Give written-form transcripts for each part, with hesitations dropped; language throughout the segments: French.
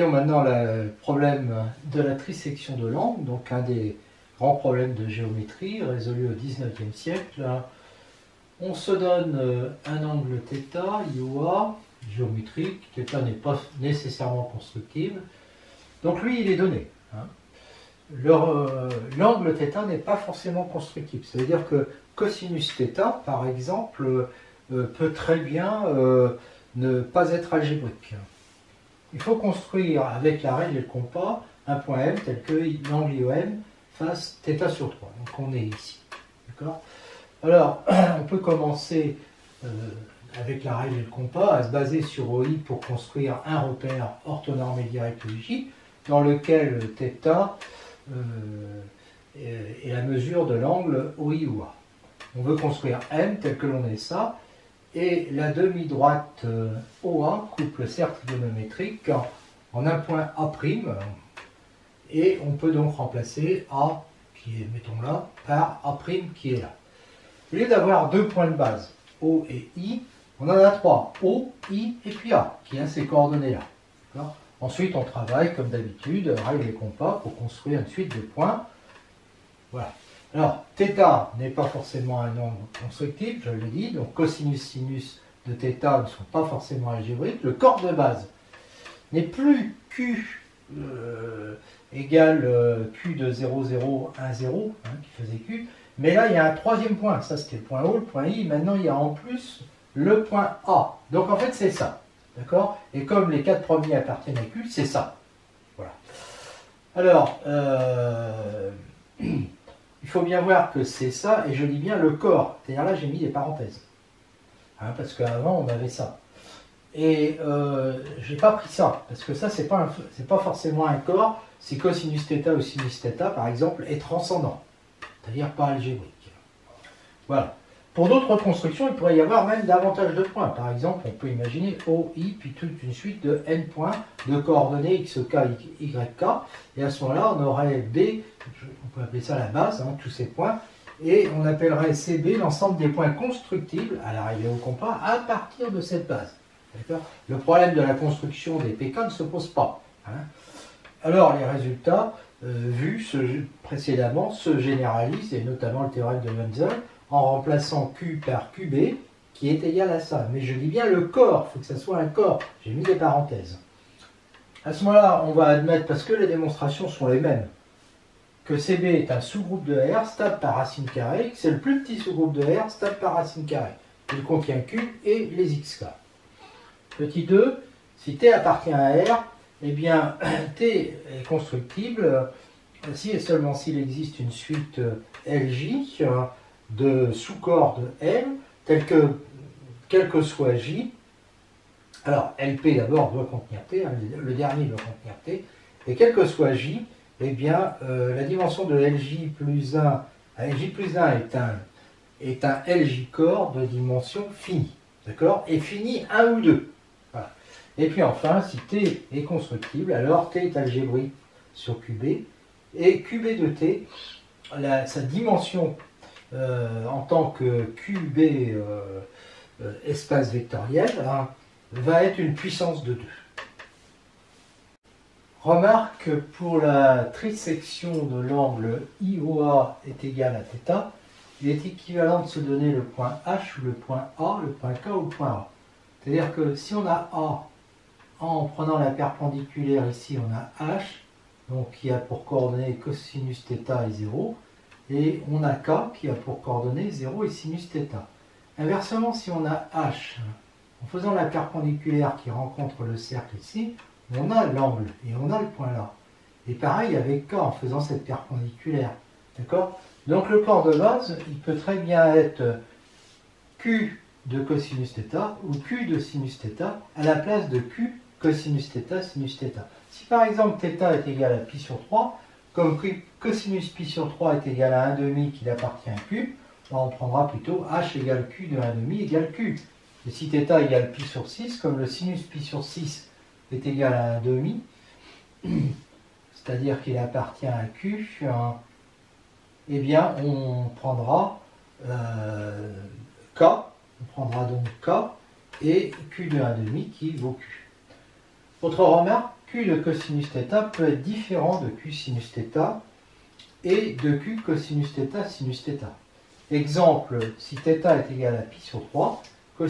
Voyons maintenant le problème de la trisection de l'angle, donc un des grands problèmes de géométrie résolu au XIXe siècle. On se donne un angle θ, IOA, géométrique. θ n'est pas nécessairement constructible. Donc lui, il est donné. L'angle θ n'est pas forcément constructible. Ça veut dire que cosinus θ, par exemple, peut très bien ne pas être algébrique. Il faut construire avec la règle et le compas un point M tel que l'angle IOM fasse θ sur 3. Donc on est ici. D'accord ? Alors, on peut commencer avec la règle et le compas à se baser sur OI pour construire un repère orthonormé direct J dans lequel θ est la mesure de l'angle OI-OA. On veut construire M tel que l'on est ça, et la demi-droite OA coupe le cercle trigonométrique en un point A', et on peut donc remplacer A, qui est, mettons là, par A' qui est là. Au lieu d'avoir deux points de base, O et I, on en a trois, O, I et puis A, qui a ces coordonnées-là. Ensuite, on travaille, comme d'habitude, règle et compas pour construire une suite de points. Voilà. Alors, θ n'est pas forcément un angle constructible, je l'ai dit, donc cosinus, sinus de θ ne sont pas forcément algébriques. Le corps de base n'est plus Q égale Q de 0, 0, 1, 0, qui faisait Q, mais là, il y a un troisième point. Ça, c'était le point O, le point I. Maintenant, il y a en plus le point A. Donc, en fait, c'est ça. D'accord? Et comme les quatre premiers appartiennent à Q, c'est ça. Voilà. Alors, il faut bien voir que c'est ça, et je dis bien le corps. C'est-à-dire là, j'ai mis des parenthèses. Parce qu'avant, on avait ça. Et je n'ai pas pris ça, parce que ça, c'est pas forcément un corps. Si cosinus θ ou sinus θ, par exemple, est transcendant. C'est-à-dire pas algébrique. Voilà. Pour d'autres constructions, il pourrait y avoir même davantage de points. Par exemple, on peut imaginer O, I, puis toute une suite de n points de coordonnées x, k, y, k. Et à ce moment-là, on aurait B, on peut appeler ça la base, tous ces points, et on appellerait CB l'ensemble des points constructibles à l'arrivée au compas à partir de cette base. Le problème de la construction des PK ne se pose pas. Alors, les résultats vus précédemment se généralisent, et notamment le théorème de Wenzel, en remplaçant Q par QB, qui est égal à ça. Mais je dis bien le corps, il faut que ça soit un corps. J'ai mis des parenthèses. À ce moment-là, on va admettre, parce que les démonstrations sont les mêmes, que CB est un sous-groupe de R, stable par racine carrée, que c'est le plus petit sous-groupe de R, stable par racine carrée. Il contient Q et les XK. Petit 2, si T appartient à R, eh bien, T est constructible si et seulement s'il existe une suite LJ de sous-corps de M, tel que, quel que soit J, alors LP d'abord doit contenir T, le dernier doit contenir T, et quel que soit J, eh bien, la dimension de LJ plus 1, LJ plus 1 est un LJ corps de dimension finie, d'accord? Et fini 1 ou 2. Voilà. Et puis enfin, si T est constructible, alors T est algébrique sur QB, et QB de T, sa dimension en tant que QB espace vectoriel, va être une puissance de 2. Remarque que pour la trisection de l'angle IOA est égal à θ, il est équivalent de se donner le point H ou le point A, le point K ou le point A. C'est-à-dire que si on a A, en prenant la perpendiculaire ici, on a H, donc qui a pour coordonnées cosinus θ et 0, et on a K qui a pour coordonnées 0 et sinus θ. Inversement, si on a H, en faisant la perpendiculaire qui rencontre le cercle ici, on a l'angle et on a le point là. Et pareil avec K en faisant cette perpendiculaire. D'accord? Donc le corps de base, il peut très bien être Q de cosinus θ ou Q de sinus θ à la place de Q cosinus θ sinus θ. Si par exemple θ est égal à pi sur 3, comme cosinus pi sur 3 est égal à 1,5 qui appartient à Q, on prendra plutôt H égale Q de 1,5 égale Q. Et si θ égale pi sur 6, comme le sinus pi sur 6 est égal à 1,5, c'est-à-dire qu'il appartient à Q, eh bien on prendra K, on prendra donc K et Q de 1,5 qui vaut Q. Autre remarque, Q de cosinus θ peut être différent de Q sinus θ et de Q cosinus θ sinus θ. Exemple, si θ est égal à pi sur 3, Q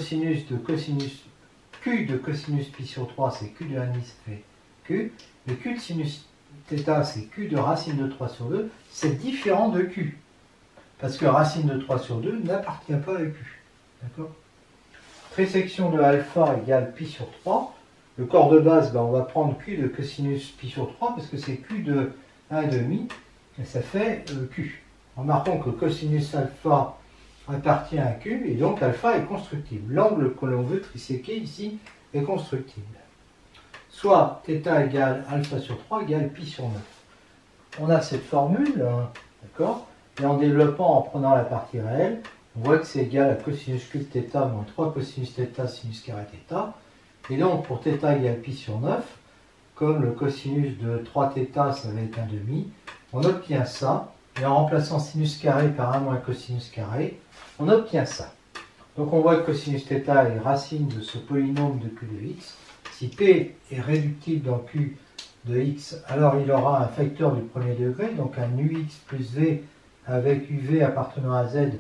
de cosinus pi sur 3, c'est Q de 1,5, ça fait Q. Mais Q de sinus θ, c'est Q de racine de 3 sur 2, c'est différent de Q. Parce que racine de 3 sur 2 n'appartient pas à Q. D'accord? Trisection de alpha égale pi sur 3. Le corps de base, on va prendre Q de cosinus pi sur 3 parce que c'est Q de 1,5 et ça fait Q. Remarquons que cosinus alpha appartient à Q et donc alpha est constructible. L'angle que l'on veut triséquer ici est constructible. Soit θ égale alpha sur 3 égale pi sur 9. On a cette formule, d'accord? Et en développant, en prenant la partie réelle, on voit que c'est égal à cosinus cube θ moins 3 cosinus θ sinus carré θ. Et donc, pour θ égale pi sur 9, comme le cosinus de 3θ, ça va être 1,5, on obtient ça. Et en remplaçant sinus carré par 1 moins cosinus carré, on obtient ça. Donc, on voit que cosinus θ est racine de ce polynôme de Q de x. Si P est réductible dans Q de x, alors il aura un facteur du premier degré, donc un ux plus v avec uv appartenant à z.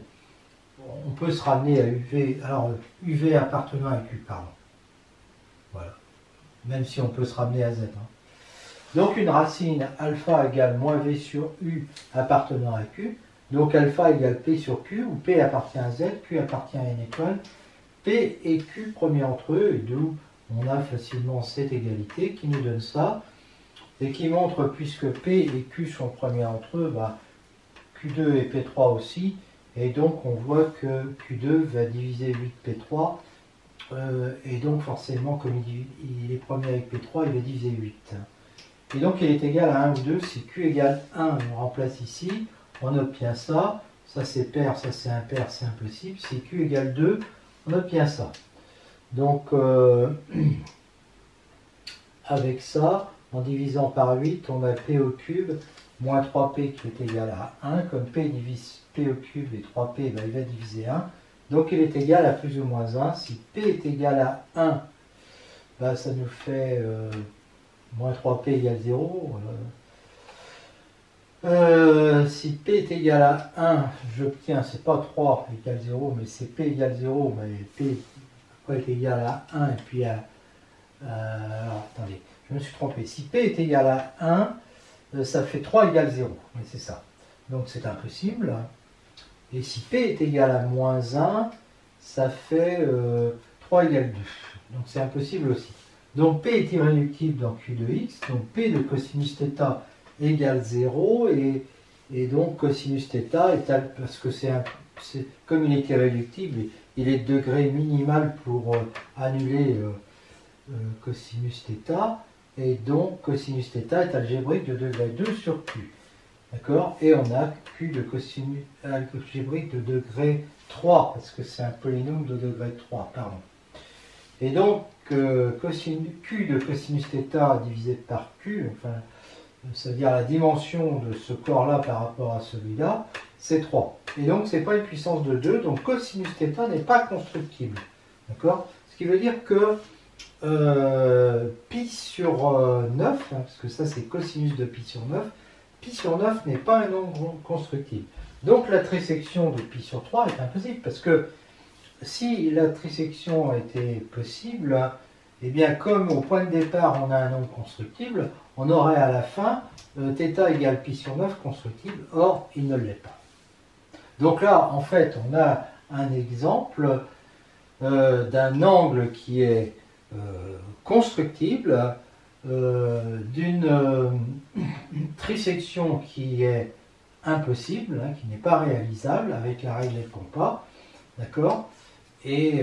On peut se ramener à uv, alors uv appartenant à q, pardon. Voilà. Même si on peut se ramener à z. Donc une racine alpha égale moins v sur u appartenant à q. Donc alpha égale p sur q, où p appartient à z, q appartient à une étoile. P et q premiers entre eux, et d'où on a facilement cette égalité qui nous donne ça, et qui montre, puisque P et Q sont premiers entre eux, Q2 et P3 aussi, et donc on voit que Q2 va diviser 8P3, et donc forcément, comme il est premier avec P3, il va diviser 8. Et donc il est égal à 1 ou 2, si Q égale 1, on remplace ici, on obtient ça, ça c'est pair, ça c'est impair, c'est impossible, si Q égale 2, on obtient ça. Donc, avec ça, en divisant par 8, on a P au cube moins 3P qui est égal à 1. Comme P divise P au cube et 3P, il va diviser 1. Donc, il est égal à plus ou moins 1. Si P est égal à 1, ça nous fait moins 3P égale 0. Si P est égal à 1, j'obtiens, c'est pas 3 égale 0, mais c'est P égale 0, mais P est égal à 1 et puis à... alors, attendez, je me suis trompé. Si P est égal à 1, ça fait 3 égale 0. Mais c'est ça. Donc c'est impossible. Et si P est égal à moins 1, ça fait 3 égale 2. Donc c'est impossible aussi. Donc P est irréductible dans Q de x. Donc P de cosinus θ égale 0. Et donc cosinus θ est parce que comme il est irréductible, il est de degré minimal pour annuler cosinus θ, et donc cosinus θ est algébrique de degré 2 sur Q. D'accord? Et on a Q de cosinus algébrique de degré 3, parce que c'est un polynôme de degré 3, pardon. Et donc Q de cosinus θ divisé par Q, enfin, c'est-à-dire la dimension de ce corps-là par rapport à celui-là, c'est 3. Et donc, ce n'est pas une puissance de 2, donc cosinus θ n'est pas constructible. D'accord? Ce qui veut dire que pi sur 9, parce que ça c'est cosinus de pi sur 9, pi sur 9 n'est pas un nombre constructible. Donc la trisection de pi sur 3 est impossible, parce que si la trisection était possible, eh bien comme au point de départ on a un nombre constructible, on aurait à la fin θ égale pi sur 9 constructible, or il ne l'est pas. Donc là, en fait, on a un exemple d'un angle qui est constructible, d'une trisection qui est impossible, qui n'est pas réalisable avec la règle des compas, d'accord? Et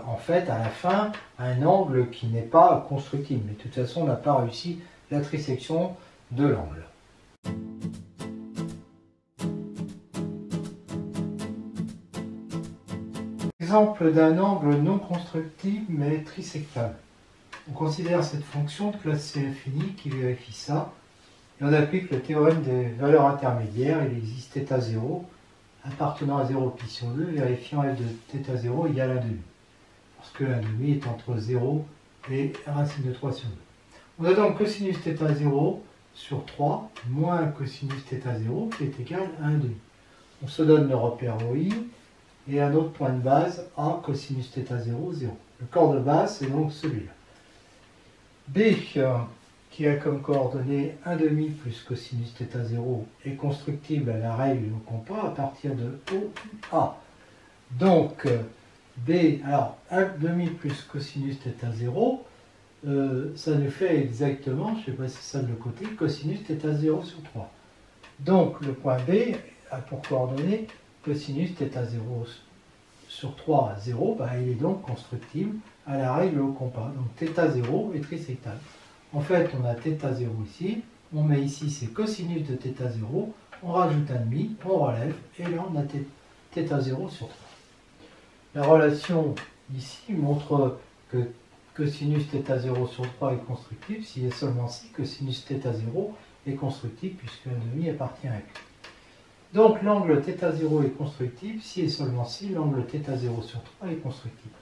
en fait, à la fin, un angle qui n'est pas constructible. Mais de toute façon, on n'a pas réussi la trisection de l'angle. Exemple d'un angle non constructible mais trisectable. On considère cette fonction de classe C infinie qui vérifie ça, et on applique le théorème des valeurs intermédiaires. Il existe θ0 appartenant à 0 pi sur 2, vérifiant f de θ0 égale 1,5, parce que 1,5 est entre 0 et racine de 3 sur 2. On a donc cosinus θ 0 sur 3 moins cosinus θ 0 qui est égal à 1,5. On se donne le repère OI et un autre point de base A cosinus θ 0, 0. Le corps de base, c'est donc celui-là. B, qui a comme coordonnée 1,5 plus cosinus θ 0, est constructible à la règle au compas à partir de OA. Donc, B, alors 1,5 plus cosinus θ 0, ça nous fait exactement, je vais passer ça de l'autre côté, cosinus θ 0 sur 3. Donc, le point B a pour coordonnée cosinus θ 0 sur 3, 0, bah, il est donc constructible à la règle au compas. Donc, θ 0 est trisectable. En fait, on a θ 0 ici, on met ici c'est cosinus de θ 0, on rajoute 1,5, on relève, et là on a θ 0 sur 3. La relation ici montre que cosinus θ 0 sur 3 est constructible si et seulement si cosinus θ 0 est constructible puisque 1,5 appartient à Q. Donc l'angle θ 0 est constructible si et seulement si l'angle θ 0 sur 3 est constructible.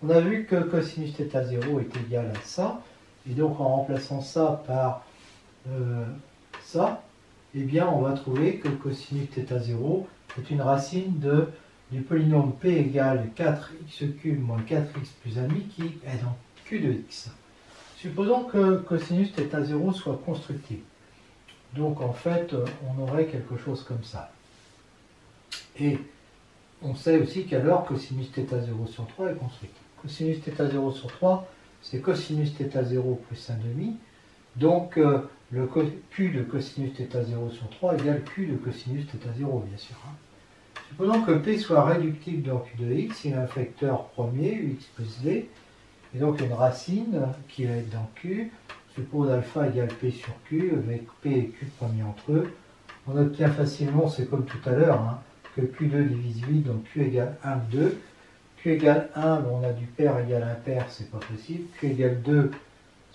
On a vu que cosinus θ 0 est égal à ça, et donc en remplaçant ça par ça, eh bien on va trouver que cosinus θ 0 est une racine du polynôme p égale 4x³ moins 4x plus 1,5 qui est donc q de x. Supposons que cosinus θ 0 soit constructible. Donc en fait, on aurait quelque chose comme ça. Et on sait aussi qu'alors cosinus θ 0 sur 3 est constructible. Cosinus θ 0 sur 3, c'est cosinus θ 0 plus 1,5. Donc le q de cosinus θ 0 sur 3 égale q de cosinus θ 0, bien sûr. Supposons que P soit réductible dans Q de X, il y a un facteur premier, X plus V, et donc une racine qui va être dans Q. Suppose alpha égale P sur Q, avec P et Q premier entre eux. On obtient facilement, c'est comme tout à l'heure, hein, que Q2 divise 8, donc Q égale 1, 2. Q égale 1, on a du pair égale impair, c'est pas possible. Q égale 2,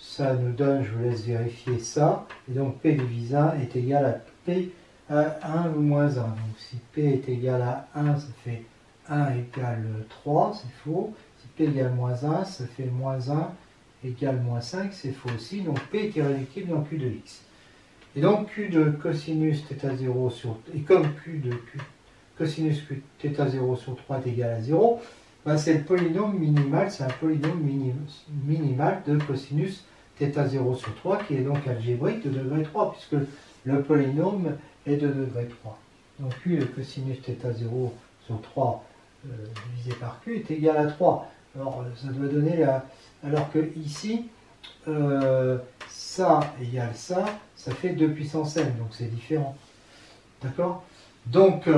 ça nous donne, je vous laisse vérifier ça, et donc P divise 1 est égal à P à 1 ou moins 1. Donc si P est égal à 1, ça fait 1 égale 3, c'est faux. Si P égale moins 1, ça fait moins 1 égale moins 5, c'est faux aussi. Donc P est irréductible dans Q de X. Et donc Q de cosinus θ 0 sur... Et comme Q de cosinus θ 0 sur 3 est égal à 0, ben c'est le polynôme minimal, c'est un polynôme minimal de cosinus θ 0 sur 3 qui est donc algébrique de degré 3, puisque le polynôme est de degré 3. Donc Q de cosinus θ 0 sur 3 divisé par Q est égal à 3. Alors ça doit donner la... Alors que ici, ça égale ça, ça fait 2 puissance n, donc c'est différent. D'accord? Donc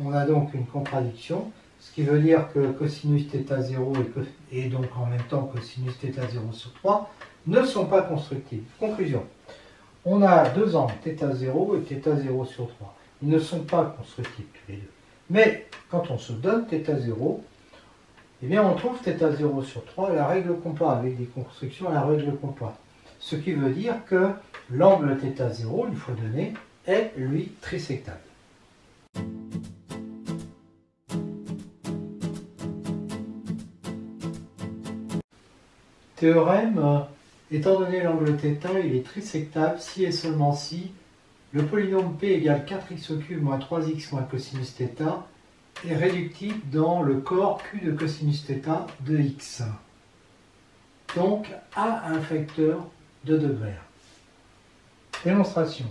on a donc une contradiction, ce qui veut dire que cosinus θ 0 et donc en même temps cosinus θ 0 sur 3 ne sont pas constructibles. Conclusion. On a deux angles, θ 0 et θ 0 sur 3. Ils ne sont pas constructibles tous les deux. Mais quand on se donne θ 0, eh bien on trouve θ 0 sur 3 à la règle compas, avec des constructions à la règle compas. Ce qui veut dire que l'angle θ 0, une fois donné, est lui trisectable. Théorème, étant donné l'angle θ, il est trisectable si et seulement si le polynôme P égale 4x³ moins 3x moins cosinus θ est réductible dans le corps Q de cosinus θ de x. Donc à un facteur de degré. Démonstration.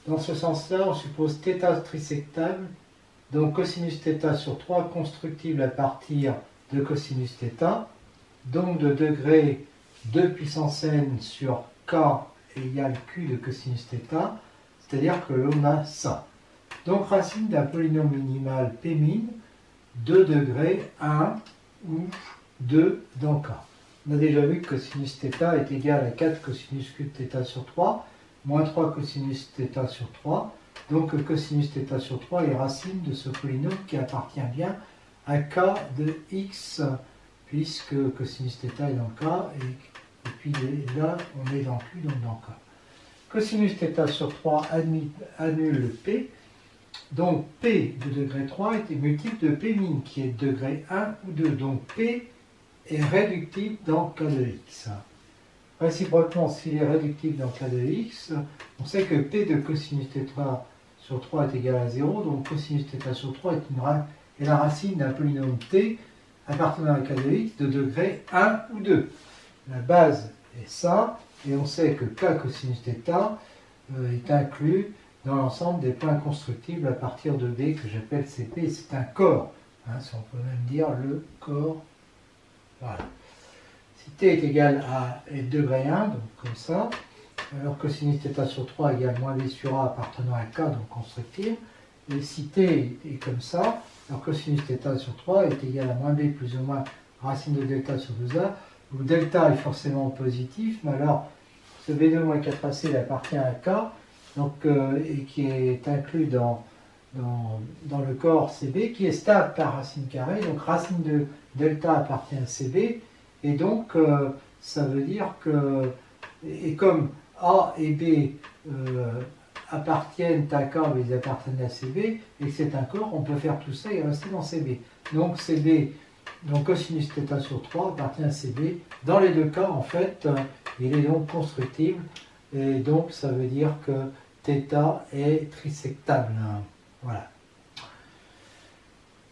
Dans ce sens-là, on suppose θ trisectable, donc cosinus θ sur 3 constructible à partir de cosinus θ, donc de degré 2 puissance n sur k égale q de cosinus θ, c'est-à-dire que l'on a ça. Donc racine d'un polynôme minimal P min de degré 1 ou 2 dans k. On a déjà vu que cosinus θ est égal à 4 cosinus cube θ sur 3, moins 3 cosinus θ sur 3. Donc cosinus θ sur 3 est racine de ce polynôme qui appartient bien à k de x, puisque cosinus θ est dans k, et puis là on est dans q, donc dans k. Cosinus θ sur 3 annule P, donc P de degré 3 est multiple de P min qui est de degré 1 ou 2, donc P est réductible dans k de x. Réciproquement, s'il est réductible dans k de x, on sait que p de cosinus θ sur 3 est égal à 0, donc cosinus θ sur 3 est la racine d'un polynôme t appartenant à k de x de degré 1 ou 2. La base est ça, et on sait que k cosinus θ est inclus dans l'ensemble des points constructibles à partir de B que j'appelle CP, c'est un corps, hein, si on peut même dire le corps. Voilà. Si t est égal à degré 1, donc comme ça, alors cosinus θ sur 3 égale moins b sur a appartenant à k, donc constructible, et si t est comme ça, alors cosinus θ sur 3 est égal à moins b plus ou moins racine de delta sur 2a, où delta est forcément positif, mais alors ce b2 moins 4ac il appartient à k, donc, et qui est inclus dans le corps CB, qui est stable par racine carrée, donc racine de delta appartient à CB, et donc ça veut dire que, et comme A et B appartiennent à K, mais ils appartiennent à CB, et que c'est un corps, on peut faire tout ça et rester dans CB. Donc CB, donc cosinus θ sur 3 appartient à CB. Dans les deux cas, en fait, il est donc constructible, et donc ça veut dire que θ est trisectable. Voilà.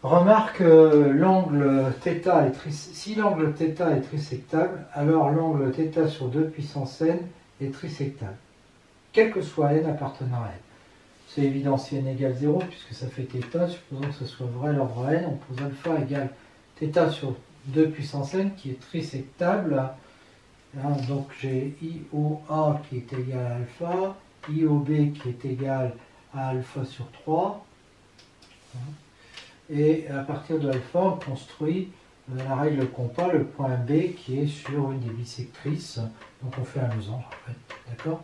Remarque, l'angle θ si l'angle θ est trisectable, alors l'angle θ sur 2 puissance n est trisectable, quel que soit n appartenant à n. C'est évident si n égale 0, puisque ça fait θ, supposons que ce soit vrai l'ordre n, on pose alpha égale θ sur 2 puissance n qui est trisectable. Hein, donc j'ai IOA qui est égal à alpha, IOB qui est égal à alpha sur 3. Et à partir de alpha, on construit la règle compas, le point B qui est sur une des bisectrices. Donc on fait un losange en fait. D'accord?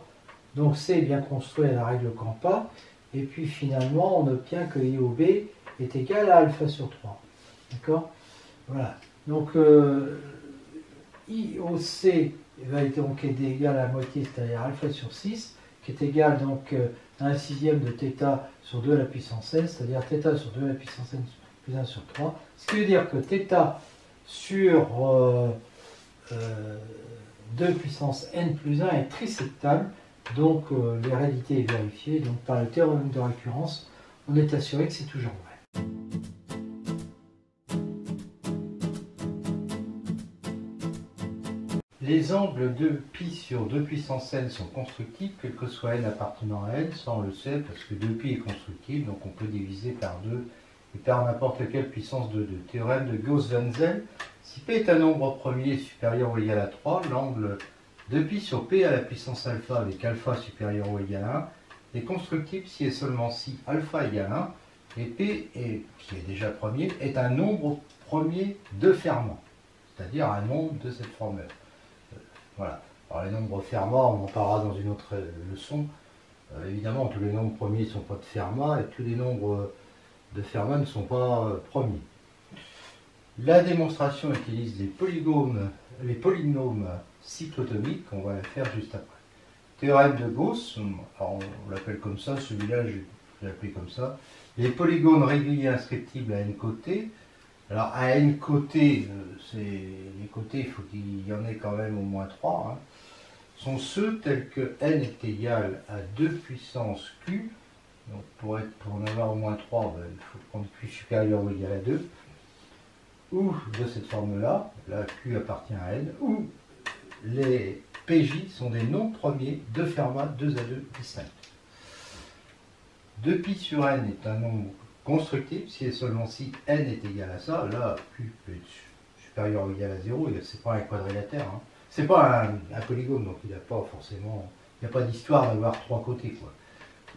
Donc C est bien construit à la règle compas. Et puis finalement, on obtient que IOB est égal à alpha sur 3. D'accord? Voilà. Donc IOC va être donc égal à la moitié, c'est-à-dire alpha sur 6, qui est égal donc à 1/6 de θ sur 2 à la puissance n, c'est-à-dire θ sur 2 à la puissance n plus 1 sur 3. Ce qui veut dire que θ sur 2 puissance n plus 1 est trisectable, donc l'hérédité est vérifiée, donc par le théorème de récurrence, on est assuré que c'est toujours vrai. Les angles de pi sur 2 puissance n sont constructibles, quel que soit n appartenant à n, ça on le sait, parce que 2pi est constructible, donc on peut diviser par 2 et par n'importe quelle puissance de 2. Théorème de Gauss-Wenzel, si p est un nombre premier supérieur ou égal à 3, l'angle 2pi sur p à la puissance alpha avec alpha supérieur ou égal à 1 est constructible si et seulement si alpha égale 1, et p, qui est déjà premier, est un nombre premier de Fermat, c'est-à-dire un nombre de cette formule. Voilà. Alors les nombres Fermat, on en parlera dans une autre leçon. Évidemment, tous les nombres premiers ne sont pas de Fermat et tous les nombres de Fermat ne sont pas premiers. La démonstration utilise les polynômes cyclotomiques, on va la faire juste après. Théorème de Gauss, alors on l'appelle comme ça, celui-là je l'ai appelé comme ça. Les polygones réguliers inscriptibles à n côtés. Alors à n côtés, les côtés, il faut qu'il y en ait quand même au moins 3, hein, sont ceux tels que n est égal à 2 puissance q. Donc pour en avoir au moins 3, ben, il faut prendre q supérieur ou égal à 2. Ou de cette forme-là, là q appartient à n, ou les PJ sont des nombres premiers de Fermat 2 à 2 distincts. 2pi sur n est un nombre constructible si et seulement si n est égal à ça. Là, q peut être supérieur ou égal à 0, c'est pas un quadrilatère. Hein. C'est pas un polygone, donc il n'y a pas forcément, il n'y a pas d'histoire d'avoir 3 côtés, quoi.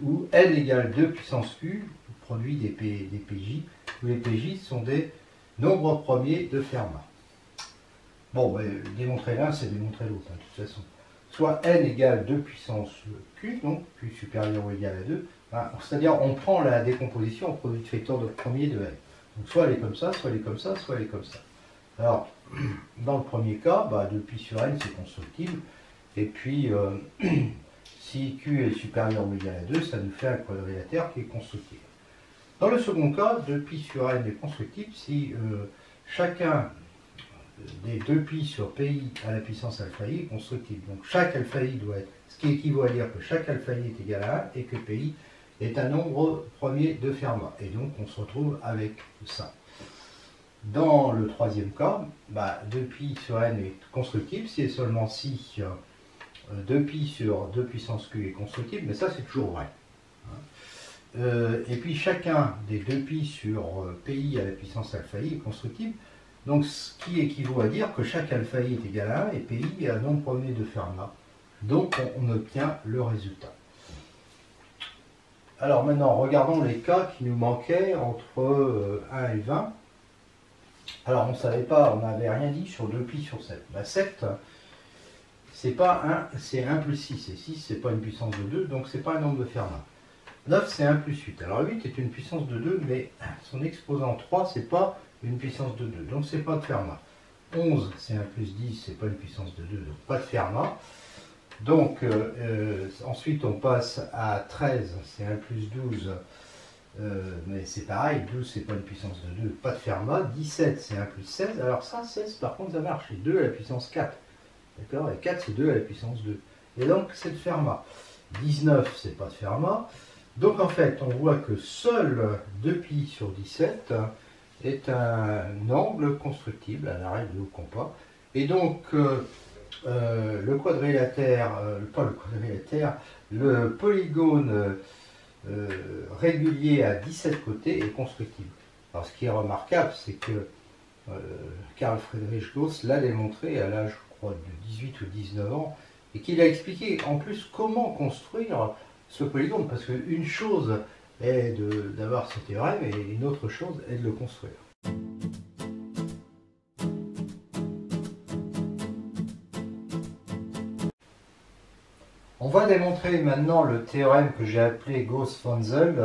Où n égale 2 puissance q, produit des PJ, où les PJ sont des nombres premiers de Fermat. Bon, ben, démontrer l'un, c'est démontrer l'autre, hein, de toute façon. Soit n égale 2 puissance q, donc q supérieur ou égal à 2, hein, c'est-à-dire on prend la décomposition en produit de vecteur de premier de n. Donc soit elle est comme ça, soit elle est comme ça, soit elle est comme ça. Alors, dans le premier cas, bah, 2pi sur n c'est constructible, et puis si q est supérieur ou égal à 2, ça nous fait un quadrilatère qui est constructible. Dans le second cas, 2pi sur n est constructible si chacun des 2pi sur pi à la puissance alpha i est constructible. Donc chaque alpha i doit être, ce qui équivaut à dire que chaque alpha i est égal à 1 et que pi est un nombre premier de Fermat. Et donc on se retrouve avec ça. Dans le troisième cas, 2pi sur n est constructible si et seulement si 2pi sur 2 puissance q est constructible, mais ça c'est toujours vrai. Et puis chacun des 2pi sur pi à la puissance alpha i est constructible, donc ce qui équivaut à dire que chaque alpha i est égal à 1 et pi est un nombre premier de Fermat. Donc on obtient le résultat. Alors maintenant, regardons les cas qui nous manquaient entre 1 et 20. Alors on ne savait pas, on n'avait rien dit sur 2pi sur 7. 7, c'est pas 1, c'est 1 plus 6. Et 6, c'est pas une puissance de 2, donc c'est pas un nombre de Fermat. 9, c'est 1 plus 8. Alors 8 est une puissance de 2, mais son exposant 3, c'est pas une puissance de 2, donc c'est pas de Fermat. 11, c'est 1 plus 10, c'est pas une puissance de 2, donc pas de Fermat. Donc ensuite on passe à 13, c'est 1 plus 12, mais c'est pareil, 12 c'est pas une puissance de 2, pas de Fermat. 17 c'est 1 plus 16, alors ça 16 par contre ça marche, c'est 2 à la puissance 4, d'accord, et 4 c'est 2 à la puissance 2, et donc c'est de Fermat. 19 c'est pas de Fermat. Donc en fait, on voit que seul 2pi sur 17 est un angle constructible à la règle au compas. Et donc le quadrilatère, pas le quadrilatère, le polygone régulier à 17 côtés est constructible. Alors ce qui est remarquable, c'est que Carl Friedrich Gauss l'a démontré à l'âge, je crois, de 18 ou 19 ans, et qu'il a expliqué en plus comment construire ce polygone, parce qu'une chose est d'avoir ce théorème et une autre chose est de le construire. On va démontrer maintenant le théorème que j'ai appelé Gauss-Fonsel,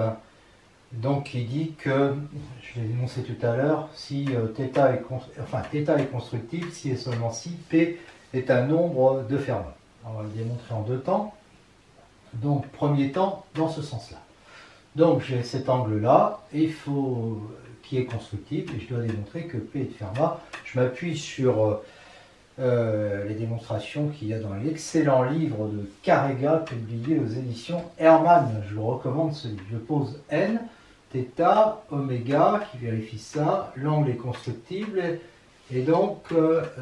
donc qui dit que, je l'ai énoncé tout à l'heure, si θ est constructible, si et seulement si P est un nombre de Fermat. On va le démontrer en deux temps. Donc, premier temps, dans ce sens-là. Donc, j'ai cet angle-là, qui est constructible, et je dois démontrer que P est de Fermat. Je m'appuie sur les démonstrations qu'il y a dans l'excellent livre de Carrega, publié aux éditions Hermann. Je vous recommande ce livre. Je pose n, θ, oméga, qui vérifie ça. L'angle est constructible, et donc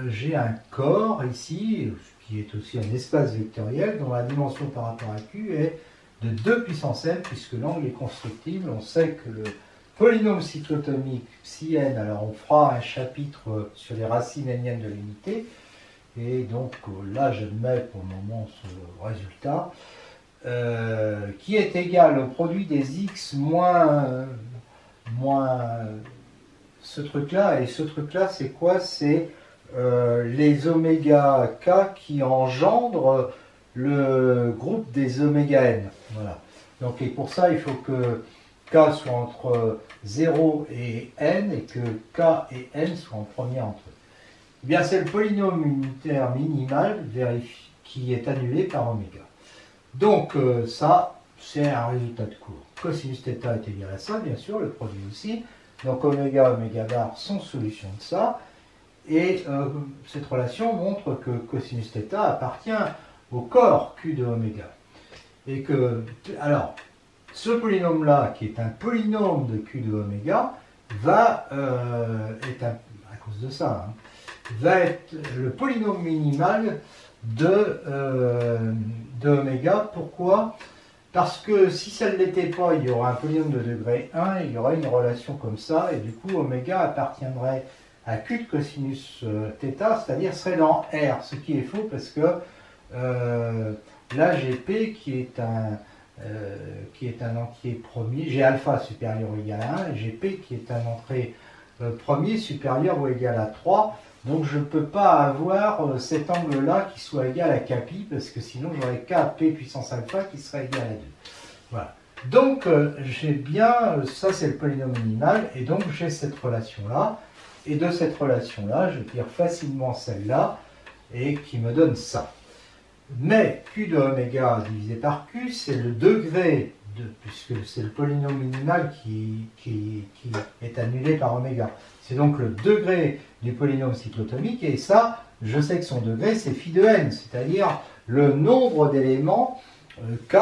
j'ai un corps ici, qui est aussi un espace vectoriel dont la dimension par rapport à Q est de 2 puissance n, puisque l'angle est constructible. On sait que le polynôme cyclotomique psi n, alors on fera un chapitre sur les racines n de l'unité, et donc là j'admets pour le moment ce résultat, qui est égal au produit des x moins ce truc-là, et ce truc-là c'est quoi? C'est les oméga k qui engendrent le groupe des oméga n. Voilà. Donc, et pour ça, il faut que k soit entre 0 et n et que k et n soient en premier entre eux. Eh bien, c'est le polynôme unitaire minimal qui est annulé par oméga. Donc, ça, c'est un résultat de cours. Cosinus θ est égal à ça, bien sûr, le produit aussi. Donc, oméga bar sont solutions de ça. Et cette relation montre que cosinus θ appartient au corps Q de oméga. Et que, alors, ce polynôme-là, qui est un polynôme de Q de oméga, à cause de ça, va être le polynôme minimal de oméga. Pourquoi? Parce que si ça ne l'était pas, il y aurait un polynôme de degré 1, il y aurait une relation comme ça, et du coup, oméga appartiendrait à Q de cosinus θ, c'est-à-dire serait dans R, ce qui est faux parce que là j'ai P qui est un entier premier, j'ai alpha supérieur ou égal à 1, et j'ai P qui est un entrée premier supérieur ou égal à 3, donc je ne peux pas avoir cet angle-là qui soit égal à Kpi, parce que sinon j'aurais Kp puissance alpha qui serait égal à 2. Voilà. Donc j'ai bien, ça c'est le polynôme minimal, et donc j'ai cette relation-là. Et de cette relation-là, je tire facilement celle-là, et qui me donne ça. Mais Q de oméga divisé par Q, c'est le degré, puisque c'est le polynôme minimal qui est annulé par oméga. C'est donc le degré du polynôme cyclotomique, et ça, je sais que son degré, c'est phi de n, c'est-à-dire le nombre d'éléments k,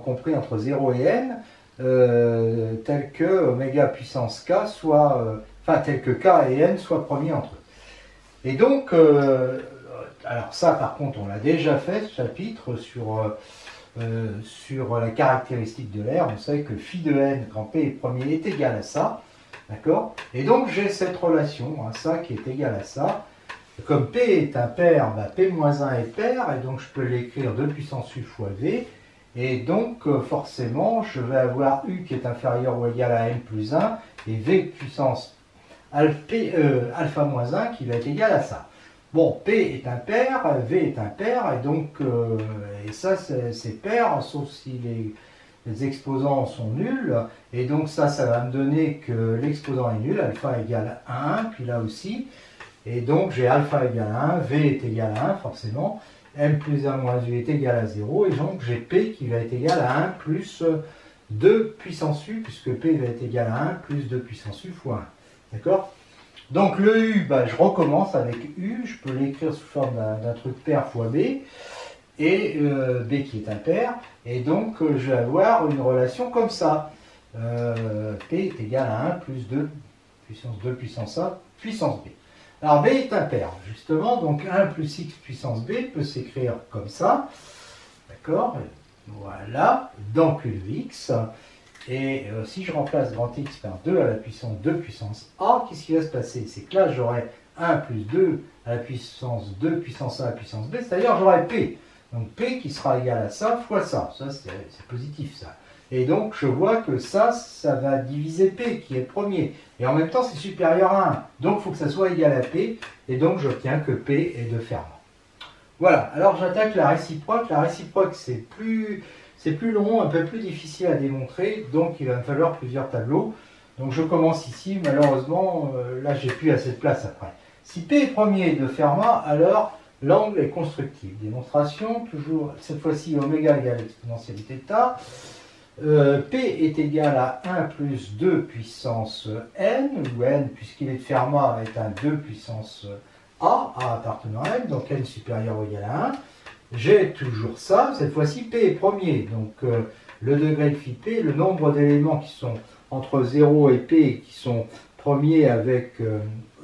compris entre 0 et n, tel que oméga puissance k soit, tel que k et n soient premiers entre eux. Et donc, alors ça par contre, on l'a déjà fait, ce chapitre, sur la caractéristique de l'air. On sait que phi de n, quand p est premier, est égal à ça. D'accord? Et donc j'ai cette relation, ça qui est égal à ça. Comme P est impair, P-1 est pair, et donc je peux l'écrire 2 puissance U fois V. Et donc forcément, je vais avoir U qui est inférieur ou égal à N plus 1, et V puissance alpha moins 1 qui va être égal à ça. Bon, P est impair, V est impair, et donc, et ça c'est pair, sauf si les exposants sont nuls, et donc ça va me donner que l'exposant est nul, alpha égale à 1, puis là aussi, et donc j'ai alpha égale à 1, V est égal à 1 forcément, M plus 1 moins U est égal à 0, et donc j'ai P qui va être égal à 1 plus 2 puissance U, puisque P va être égal à 1 plus 2 puissance U fois 1. D'accord? Donc le U, je recommence avec U, je peux l'écrire sous forme d'un truc pair fois B, et B qui est impair, et donc je vais avoir une relation comme ça. P est égal à 1 plus 2 puissance A puissance B. Alors B est impair, justement, donc 1 plus X puissance B peut s'écrire comme ça, d'accord? Voilà, dans Q de X, et si je remplace grand X par 2 à la puissance 2 puissance A, qu'est-ce qui va se passer? C'est que là j'aurai 1 plus 2 à la puissance 2 puissance A à la puissance B, c'est-à-dire j'aurai P. Donc P qui sera égal à ça fois ça. Ça, c'est positif, ça. Et donc, je vois que ça va diviser P, qui est le premier. Et en même temps, c'est supérieur à 1. Donc, il faut que ça soit égal à P. Et donc, j'obtiens que P est de Fermat. Voilà. Alors, j'attaque la réciproque. La réciproque, c'est plus long, un peu plus difficile à démontrer. Donc, il va me falloir plusieurs tableaux. Donc, je commence ici. Malheureusement, là, j'ai plus assez de place après. Si P est premier de Fermat, alors l'angle est constructif. Démonstration, toujours, cette fois-ci, oméga égale exponentialité de ta. P est égal à 1 plus 2 puissance n, où n, puisqu'il est de Fermat, est un 2 puissance A appartenant à n, donc n supérieur ou égal à 1. J'ai toujours ça, cette fois-ci P est premier, donc le degré de phi P, le nombre d'éléments qui sont entre 0 et P, qui sont premiers avec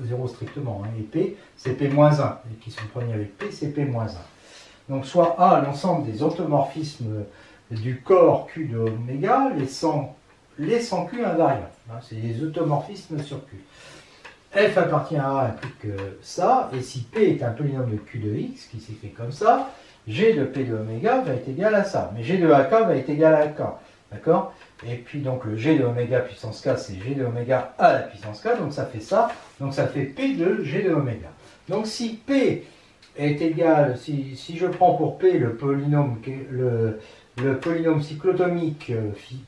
0 strictement, et P, c'est P-1, et qui sont premiers avec P, c'est P-1. Donc soit A, l'ensemble des automorphismes du corps Q de oméga, les sans Q invariants. C'est les automorphismes sur Q. F appartient à A implique ça, et si P est un polynôme de Q de X, qui s'écrit comme ça, G de P de oméga va être égal à ça. Mais G de AK va être égal à K. D'accord? Et puis donc le G de oméga puissance K, c'est G de oméga à la puissance K, donc ça fait ça. Donc ça fait P de G de oméga. Donc si P est égal, si je prends pour P le polynôme cyclotomique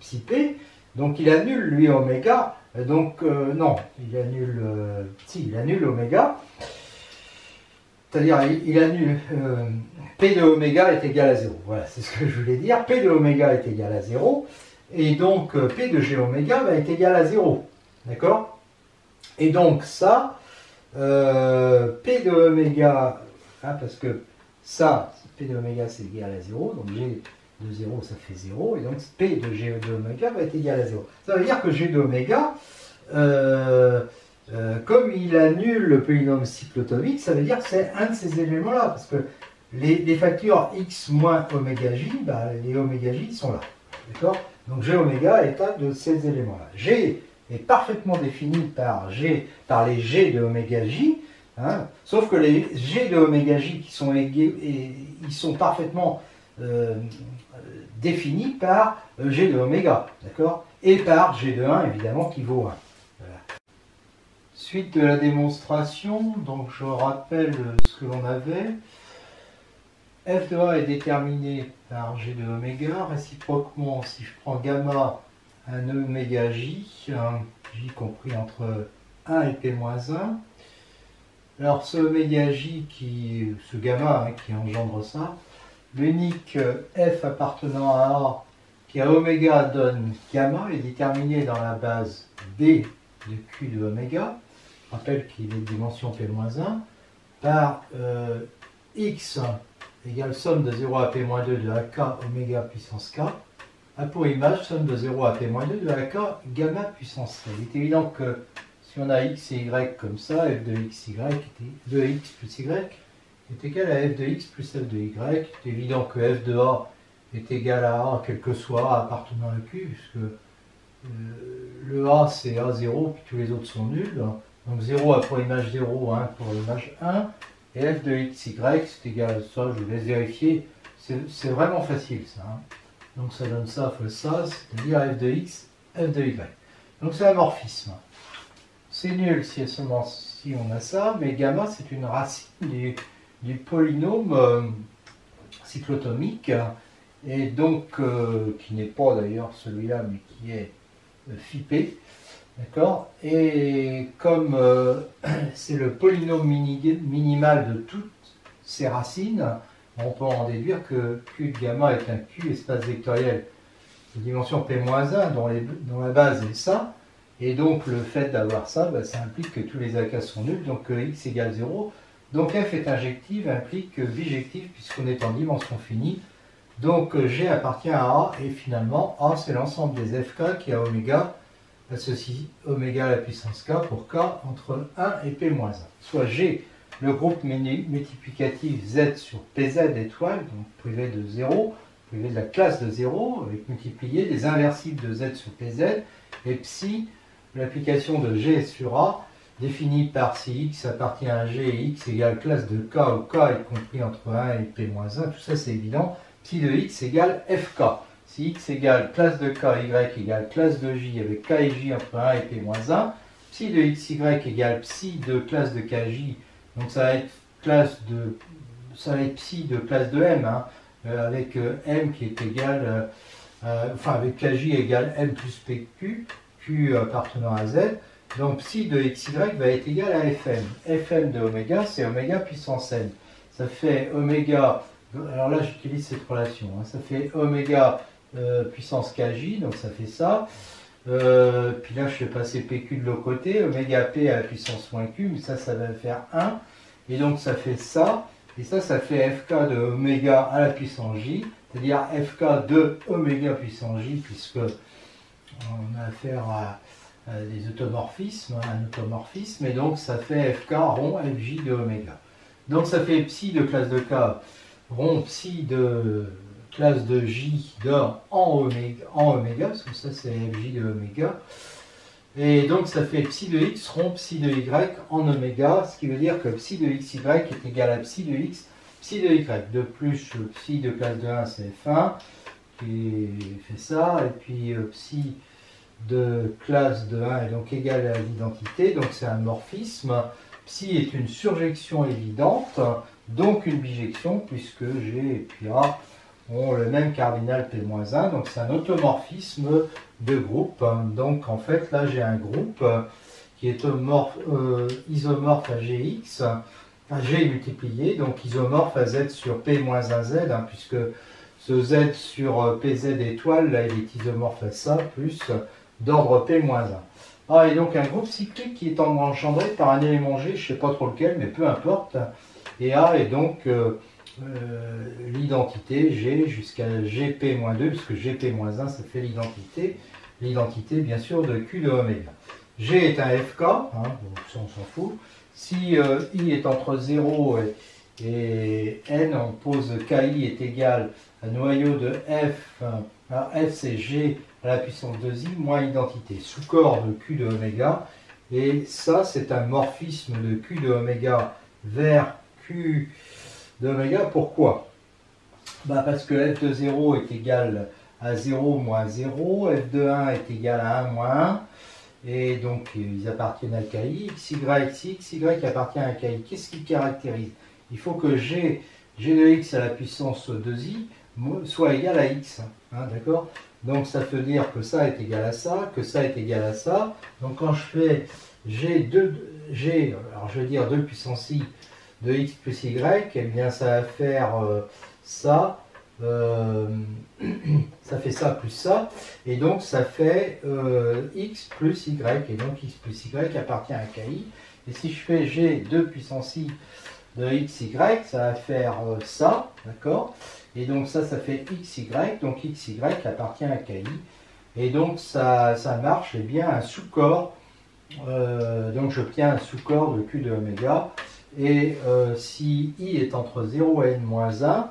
psi P, donc il annule lui oméga, donc non, il annule oméga, c'est-à-dire il annule P de oméga est égal à 0, voilà, c'est ce que je voulais dire, P de oméga est égal à 0, et donc P de G oméga va être égal à 0, d'accord? Et donc ça, P de oméga, parce que ça, P de oméga c'est égal à 0, donc G de 0 ça fait 0, et donc P de G de oméga va être égal à 0. Ça veut dire que G de oméga, comme il annule le polynôme cyclotomique, ça veut dire que c'est un de ces éléments-là, parce que les facteurs x moins oméga j, les oméga j sont là. D'accord? Donc G oméga est un de ces éléments-là. G est parfaitement défini par les G de oméga j, sauf que les G de oméga j qui sont ils sont parfaitement définis par G de oméga, d'accord? Et par G de 1 évidemment qui vaut 1. Voilà. Suite de la démonstration, donc je rappelle ce que l'on avait. F de A est déterminé par G de oméga, réciproquement si je prends gamma un oméga j, j compris entre 1 et P-1. Alors ce oméga j, ce gamma qui engendre ça, l'unique F appartenant à A qui à oméga donne gamma est déterminé dans la base B de Q de oméga. rappelle qu'il est de dimension P-1, par x égale somme de 0 à P-2 de AK oméga puissance K, a pour image somme de 0 à P-2 de AK gamma puissance C. Il est évident que si on a x et y comme ça, f de x, de x plus y est égal à f de x plus f de y. C'est évident que f de a est égal à a, quel que soit a appartenant à Q, puisque le a c'est a0, puis tous les autres sont nuls. Donc 0 a pour image 0, 1 pour l'image 1, et f de x, y c'est égal à ça, je vous laisse vérifier, c'est vraiment facile ça. Hein. Donc ça donne ça fois ça, c'est-à-dire f de x, f de y. Donc c'est un morphisme. C'est nul si seulement si on a ça, mais gamma c'est une racine du polynôme cyclotomique, et donc qui n'est pas d'ailleurs celui-là, mais qui est phi d'accord. Et comme c'est le polynôme minimal de toutes ces racines, on peut en déduire que Q de gamma est un Q espace vectoriel de dimension P-1 dont la base est ça. Et donc le fait d'avoir ça, ça implique que tous les AK sont nuls, donc x égale 0. Donc f est injective, implique bijective puisqu'on est en dimension finie. Donc G appartient à A, et finalement A c'est l'ensemble des FK qui a oméga, ceci oméga à la puissance K pour K entre 1 et P-1. Soit G, le groupe multiplicatif Z sur PZ étoile, donc privé de 0, privé de la classe de 0, avec multiplié des inversibles de Z sur PZ, et psi, l'application de G sur A, définie par si X appartient à G et X égale classe de K, où K est compris entre 1 et P-1, tout ça c'est évident, psi de X égale FK. Si X égale classe de K, Y égale classe de J avec K et J entre 1 et P-1, psi de XY égale psi de classe de KJ, donc ça va être psi de classe de M, hein, avec M qui est égal, avec KJ égale M plus PQ, Q appartenant à Z, donc psi de XY va être égal à Fm. Fm de oméga, c'est oméga puissance N. Ça fait oméga, alors là j'utilise cette relation, hein, ça fait oméga puissance kj, donc ça fait ça. Puis là je fais passer pq de l'autre côté, oméga p à la puissance moins q, mais ça va faire 1. Et donc ça fait ça, et ça fait fk de oméga à la puissance j, c'est-à-dire fk de oméga puissance j, puisque on a affaire à des automorphismes, un automorphisme, et donc ça fait fk rond fj de oméga. Donc ça fait psi de classe de k rond psi de classe de J en oméga, parce que ça c'est fj de oméga, et donc ça fait psi de x rond psi de y en oméga, ce qui veut dire que psi de xy est égal à psi de x, psi de y. De plus, psi de classe de 1 c'est f1, qui fait ça, et puis psi de classe de 1 est donc égal à l'identité, donc c'est un morphisme. Psi est une surjection évidente, donc une bijection, puisque G et puis A ont le même cardinal P-1, donc c'est un automorphisme de groupe. Donc en fait là j'ai un groupe qui est isomorphe à Gx, enfin G multiplié, donc isomorphe à Z sur P-1Z, hein, puisque ce Z sur PZ étoile, là il est isomorphe à ça, plus d'ordre P-1. Ah, et donc un groupe cyclique qui est engendré par un élément G, je ne sais pas trop lequel, mais peu importe, et A est donc l'identité G jusqu'à Gp-2, puisque Gp-1 ça fait l'identité bien sûr de Q de oméga. G est un FK, hein, donc ça on s'en fout. Si I est entre 0 et N, on pose KI est égal à noyau de F, alors F c'est G à la puissance 2I moins identité, sous corps de Q de oméga, et ça c'est un morphisme de Q de oméga vers Q de oméga. Pourquoi? Parce que f de 0 est égal à 0 moins 0, f de 1 est égal à 1 moins 1, et donc ils appartiennent à KI, xy appartient à KI. Qu'est-ce qui caractérise? Il faut que G de x à la puissance 2i soit égal à x, hein, d'accord? Donc ça veut dire que ça est égal à ça, que ça est égal à ça. Donc quand je fais alors je vais dire 2 puissance i de x plus y, eh bien ça va faire ça, ça fait ça plus ça, et donc ça fait x plus y, et donc x plus y appartient à KI, Et si je fais G2 puissance I de xy, ça va faire ça, d'accord? Et donc ça fait xy, donc xy appartient à ki. Et donc ça marche, et bien un sous-corps, donc j'obtiens un sous-corps de Q de oméga. Et si I est entre 0 et n-1,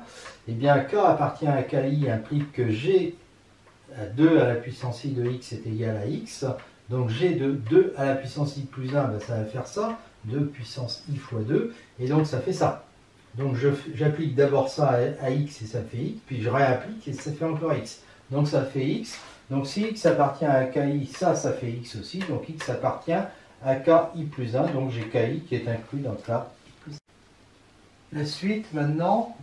et bien K appartient à ki implique que G à 2 à la puissance I de x est égal à x. Donc G de 2 à la puissance I plus 1, ben ça va faire ça, 2 puissance I fois 2, et donc ça fait ça. Donc j'applique d'abord ça à x et ça fait x, puis je réapplique et ça fait encore x. Donc ça fait x. Donc si x appartient à ki, ça fait x aussi. Donc x appartient à ki plus 1. Donc j'ai ki qui est inclus dans ki plus 1. La suite maintenant,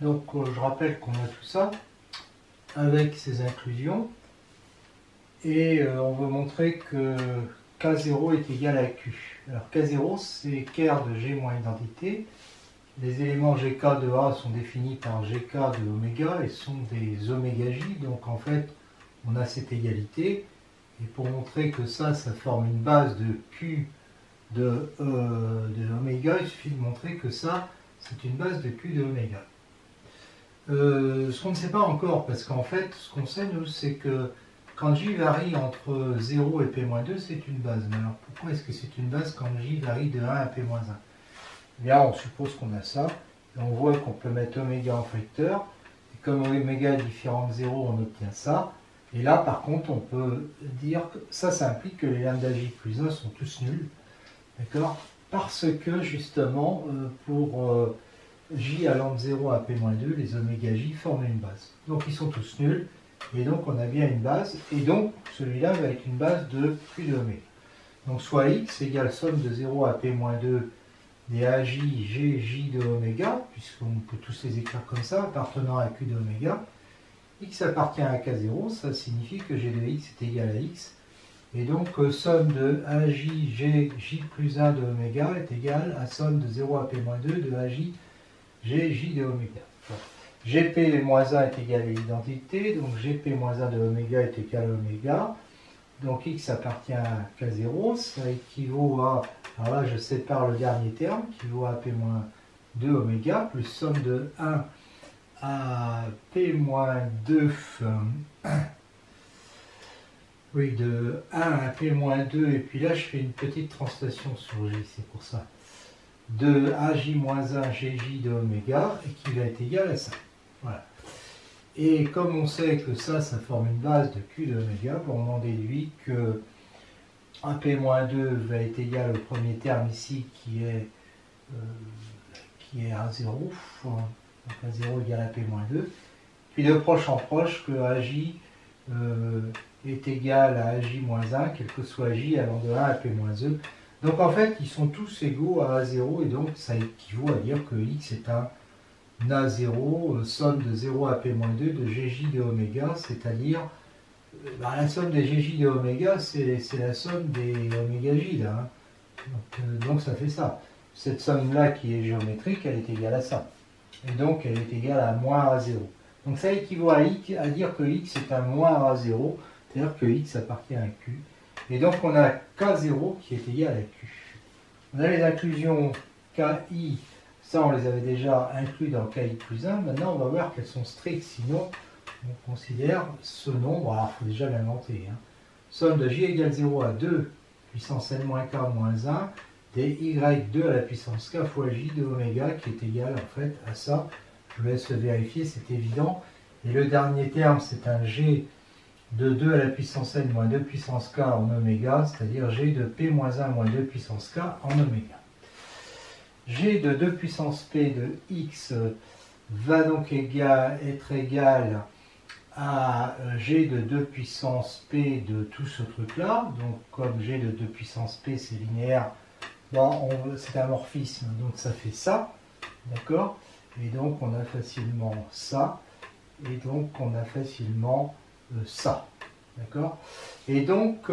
donc je rappelle qu'on a tout ça avec ces inclusions. Et on veut montrer que K0 est égal à Q. Alors K0 c'est ker de G moins identité. Les éléments GK de A sont définis par GK de oméga et sont des oméga J. Donc en fait, on a cette égalité. Et pour montrer que ça forme une base de Q de oméga, il suffit de montrer que ça, c'est une base de Q de oméga. Ce qu'on ne sait pas encore, parce qu'en fait, ce qu'on sait, nous, c'est que quand J varie entre 0 et P-2, c'est une base. Mais alors pourquoi est-ce que c'est une base quand J varie de 1 à P-1? Là, on suppose qu'on a ça, et on voit qu'on peut mettre oméga en facteur, et comme oméga est différent de 0, on obtient ça, et là, par contre, on peut dire que ça implique que les lambda J plus 1 sont tous nuls, d'accord? Parce que, justement, pour J allant de 0 à P-2, les oméga J forment une base. Donc, ils sont tous nuls, et donc, on a bien une base, et donc, celui-là va être une base de Q de oméga. Donc, soit x égale somme de 0 à P-2 des AJ, GJ de oméga, puisqu'on peut tous les écrire comme ça, appartenant à Q de oméga. X appartient à K0, ça signifie que G de x est égal à x. Et donc, somme de AJ, GJ plus 1 de oméga est égale à somme de 0 à P-2 de AJ, GJ de oméga. Bon. GP-1 est égal à l'identité, donc GP-1 de oméga est égal à oméga. Donc x appartient à K0, ça équivaut à, alors là je sépare le dernier terme, qui vaut à P-2 oméga, plus somme de 1 à P-2, oui, de 1 à P-2, et puis là je fais une petite translation sur J, c'est pour ça, de AJ-1 GJ de oméga, et qui va être égal à ça. Voilà. Et comme on sait que ça forme une base de Q de oméga, on en déduit que AP-2 va être égal au premier terme ici qui est A0, donc A0 égale AP-2. Puis de proche en proche que AJ est égal à AJ-1, quel que soit J allant de 1 à P-2. Donc en fait, ils sont tous égaux à A0 et donc ça équivaut à dire que X est un A0, somme de 0 à P-2 de GJ de oméga, c'est-à-dire la somme des GJ de oméga, c'est la somme des oméga J là. Hein. Donc ça fait ça. Cette somme-là qui est géométrique, elle est égale à ça. Et donc elle est égale à moins A0. Donc ça équivaut à dire que X est un moins A0, c'est-à-dire que X appartient à Q. Et donc on a K0 qui est égal à Q. On a les inclusions KI. Ça, on les avait déjà inclus dans KI plus 1. Maintenant, on va voir qu'elles sont strictes. Sinon, on considère ce nombre. Alors, il faut déjà l'inventer. Hein. Somme de J égale 0 à 2 puissance n-k moins 1 des y2 à la puissance k fois J de oméga qui est égal en fait à ça. Je vous laisse le vérifier, c'est évident. Et le dernier terme, c'est un G de 2 à la puissance n moins 2 puissance k en oméga, c'est-à-dire G de p moins 1 moins 2 puissance k en oméga. G de 2 puissance p de x va donc être égal à G de 2 puissance p de tout ce truc-là. Donc comme G de 2 puissance p c'est linéaire, bon, c'est un morphisme, donc ça fait ça, d'accord? Et donc on a facilement ça, et donc on a facilement ça, d'accord? Et donc,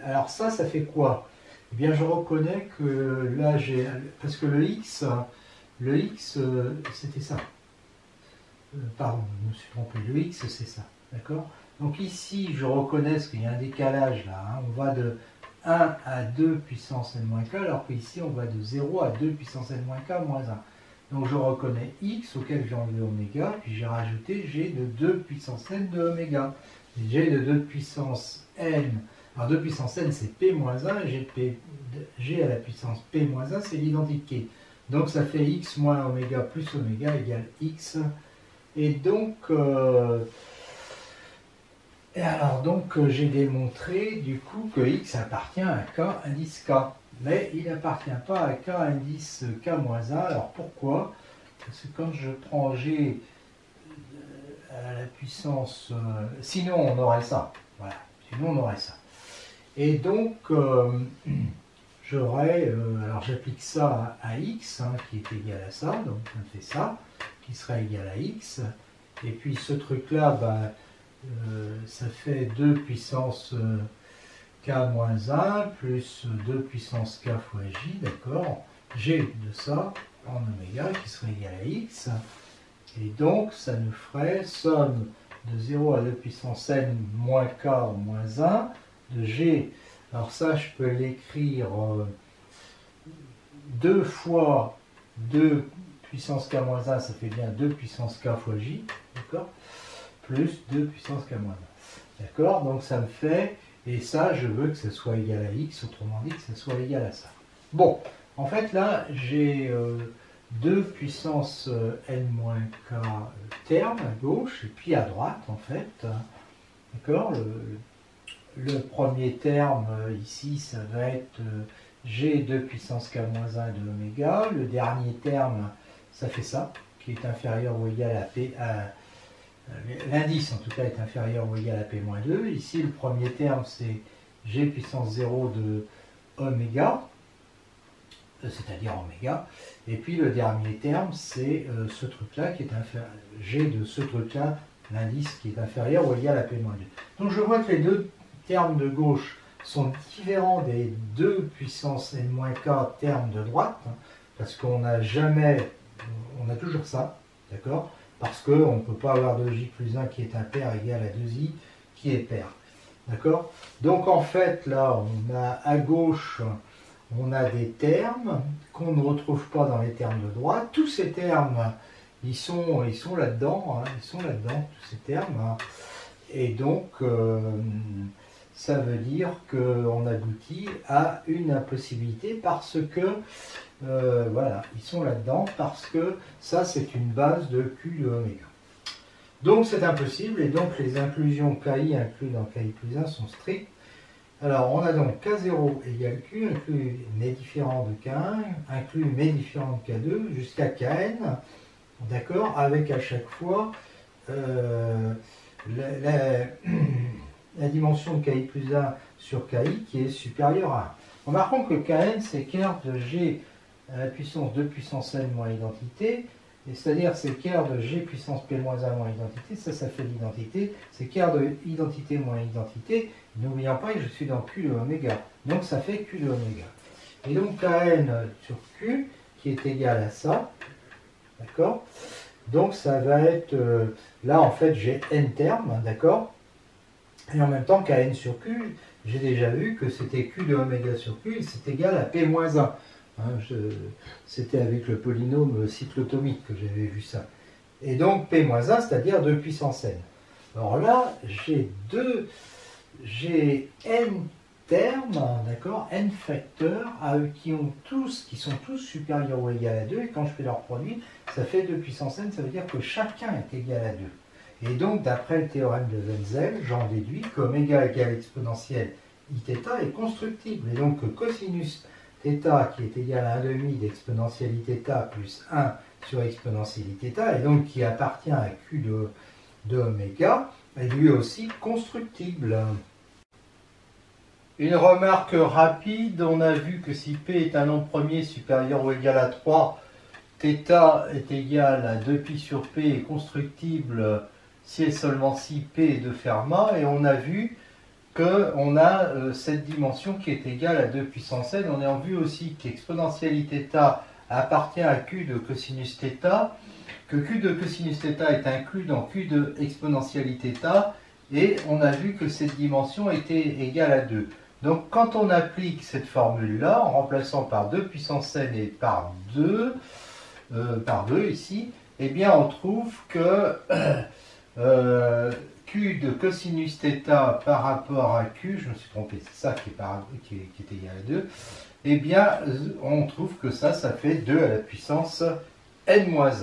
alors ça fait quoi? Eh bien, je reconnais que là, parce que le x c'était ça. Pardon, je me suis trompé. Le x, c'est ça. D'accord? Donc ici, je reconnais qu'il y a un décalage là. Hein, on va de 1 à 2 puissance n-k, alors qu'ici on va de 0 à 2 puissance n-k moins 1. Donc je reconnais x auquel j'ai enlevé oméga, puis j'ai rajouté g de 2 puissance n de oméga. Et g de 2 puissance n, alors 2 puissance n c'est p moins 1, et g à la puissance p moins 1 c'est l'identique. Donc ça fait x moins oméga plus oméga égale x. Et donc, j'ai démontré du coup que x appartient à k indice k. Mais il n'appartient pas à k indice k-1. Alors pourquoi? Parce que quand je prends g à la puissance... sinon on aurait ça. Voilà. Sinon on aurait ça. Et donc, j'aurais... alors j'applique ça à x, hein, qui est égal à ça. Donc ça me fait ça, qui sera égal à x. Et puis ce truc-là, bah, ça fait 2 puissance k-1 plus 2 puissance k fois j, d'accord, g de ça en oméga qui serait égal à x. Et donc ça nous ferait somme de 0 à 2 puissance n moins k moins 1 de g. Alors ça je peux l'écrire 2 fois 2 puissance k moins 1, ça fait bien 2 puissance k fois j, d'accord, plus 2 puissance k moins 1. D'accord, donc ça me fait, et ça je veux que ça soit égal à x, autrement dit que ça soit égal à ça. Bon, en fait là j'ai 2 puissance n-k termes à gauche, et puis à droite en fait, d'accord, le premier terme ici ça va être g 2 puissance k moins 1 de oméga, le dernier terme ça fait ça, qui est inférieur ou égal à p, l'indice en tout cas est inférieur ou égal à p-2. Ici le premier terme c'est g puissance 0 de oméga, c'est-à-dire oméga, et puis le dernier terme c'est ce truc-là qui est inférieur, g de ce truc-là, l'indice qui est inférieur ou égal à p-2. Donc je vois que les deux termes de gauche sont différents des 2 puissance n-k termes de droite, hein, parce qu'on n'a jamais, on a toujours ça, d'accord, parce qu'on ne peut pas avoir 2j plus 1 qui est impair égal à 2i qui est pair. D'accord? Donc en fait, là, on a à gauche, on a des termes qu'on ne retrouve pas dans les termes de droite. Tous ces termes, ils sont là-dedans, hein, ils sont là-dedans, tous ces termes. Hein. Et donc, ça veut dire qu'on aboutit à une impossibilité parce que voilà, ils sont là-dedans parce que ça c'est une base de Q de oméga. Donc c'est impossible et donc les inclusions KI inclus dans KI plus 1 sont strictes. Alors on a donc K0 égale Q inclus mes différents de K1, inclus mes différents de K2 jusqu'à Kn, d'accord, avec à chaque fois la dimension de KI plus 1 sur KI qui est supérieure à 1. Remarquons que Kn c'est quart de G à la puissance 2 puissance n moins identité, c'est-à-dire c'est quart de g puissance p moins 1 moins identité, ça fait l'identité, c'est quart de identité moins identité, n'oublions pas que je suis dans Q de oméga, donc ça fait Q de oméga. Et donc Kn sur Q qui est égal à ça, d'accord, donc ça va être, là en fait j'ai n termes, d'accord, et en même temps Kn sur Q, j'ai déjà vu que c'était Q de oméga sur Q, c'est égal à p moins 1. Hein, c'était avec le polynôme cyclotomique que j'avais vu ça. Et donc P-1, c'est-à-dire 2 puissance n. Alors là, j'ai n termes, d'accord, n facteurs, qui sont tous supérieurs ou égaux à 2, et quand je fais leur produit, ça fait 2 puissance n, ça veut dire que chacun est égal à 2. Et donc, d'après le théorème de Wenzel, j'en déduis qu'oméga égale exponentielle iθ est constructible, et donc que cosinus θ qui est égal à 1,5 d'exponentialité θ plus 1 sur exponentialité θ, et donc qui appartient à Q de oméga, est lui aussi constructible. Une remarque rapide, on a vu que si P est un nombre premier supérieur ou égal à 3, θ est égal à 2π sur P et constructible si et seulement si P est de Fermat, et on a vu qu'on a cette dimension qui est égale à 2 puissance n. On a vu aussi qu'exponentialité θ appartient à Q de cosinus θ, que Q de cosinus θ est inclus dans Q de exponentialité θ, et on a vu que cette dimension était égale à 2. Donc quand on applique cette formule-là, en remplaçant par 2 puissance n et par 2 ici, eh bien on trouve que Q de cosinus θ par rapport à Q, je me suis trompé, c'est ça qui est égal à 2, eh bien on trouve que ça fait 2 à la puissance n-1.